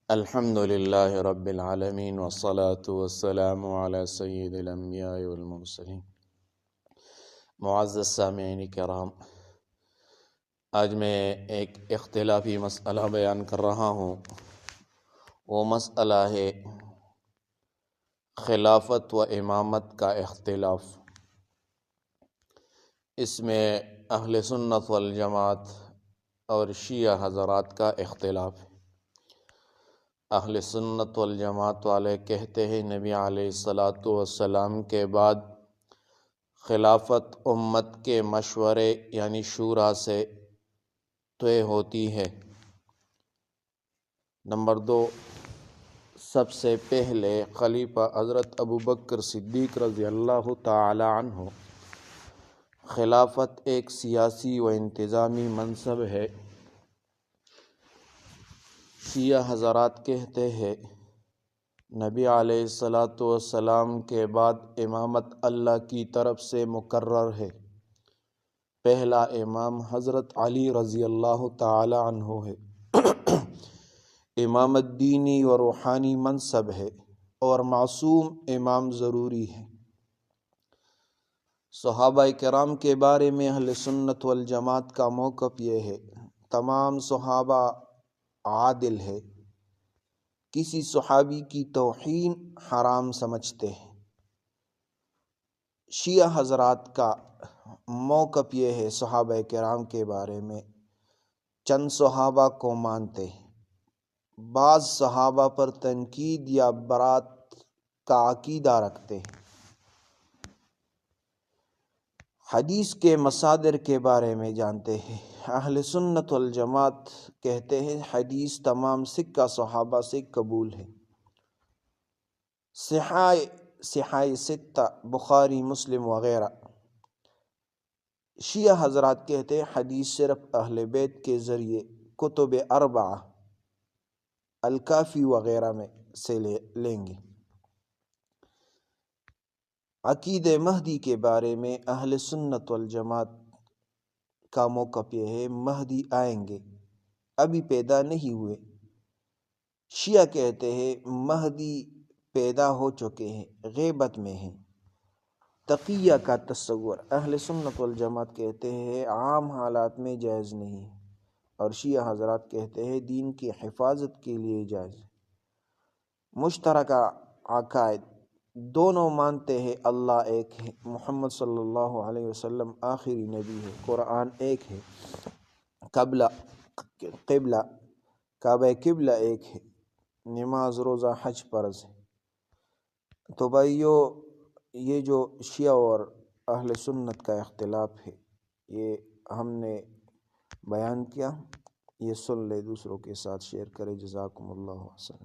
الحمد للہ رب العالمین والصلاة والسلام علی سید الانبیاء والمرسلین۔ معزز سامعین کرام، آج میں ایک اختلافی مسئلہ بیان کر رہا ہوں۔ وہ مسئلہ ہے خلافت و امامت کا اختلاف۔ اس میں اہل سنت والجماعت اور شیعہ حضرات کا اختلاف ہے۔ اہل سنت والجماعت والے کہتے ہیں نبی علیہ الصلاۃ والسلام کے بعد خلافت امت کے مشورے یعنی شورا سے طے ہوتی ہے۔ نمبر 2، سب سے پہلے خلیفہ حضرت ابوبکر صدیق رضی اللہ تعالی عنہ۔ خلافت ایک سیاسی و انتظامی منصب ہے۔ شیعہ حضرات کہتے ہیں نبی علیہ الصلاۃ والسلام کے بعد امامت اللہ کی طرف سے مقرر ہے۔ پہلا امام حضرت علی رضی اللہ تعالی عنہ ہے۔ امامت دینی و روحانی منصب ہے اور معصوم امام ضروری ہے۔ صحابہ کرام کے بارے میں اہل سنت والجماعت کا موقف یہ ہے، تمام صحابہ عادل ہے، کسی صحابی کی توہین حرام سمجھتے ہیں۔ شیعہ حضرات کا موقف یہ ہے، صحابہ کرام کے بارے میں چند صحابہ کو مانتے ہیں، بعض صحابہ پر تنقید یا برات کا عقیدہ رکھتے ہیں۔ حدیث کے مصادر کے بارے میں جانتے ہیں۔ اہل سنت والجماعت کہتے ہیں حدیث تمام سکہ صحابہ سے قبول ہے۔ صحاح ستہ بخاری مسلم وغیرہ۔ شیعہ حضرات کہتے ہیں حدیث صرف اہل بیت کے ذریعے کتب اربعہ الکافی وغیرہ میں سے لیں گے۔ عقید مہدی کے بارے میں اہل سنت والجماعت کا موقف یہ ہے، مہدی آئیں گے، ابھی پیدا نہیں ہوئے۔ شیعہ کہتے ہیں مہدی پیدا ہو چکے ہیں، غیبت میں ہیں۔ تقیہ کا تصور اہل سنت والجماعت کہتے ہیں عام حالات میں جائز نہیں، اور شیعہ حضرات کہتے ہیں دین کی حفاظت کے لیے جائز۔ مشترکہ عقائد، دونوں مانتے ہیں اللہ ایک ہے، محمد صلی اللہ علیہ وسلم آخری نبی ہے، قرآن ایک ہے، کعبہ قبلہ ایک ہے، نماز روزہ حج فرض ہے۔ تو بھائیو، یہ جو شیعہ اور اہل سنت کا اختلاف ہے یہ ہم نے بیان کیا، یہ سن لے، دوسروں کے ساتھ شیئر کرے۔ جزاکم اللہ حسن۔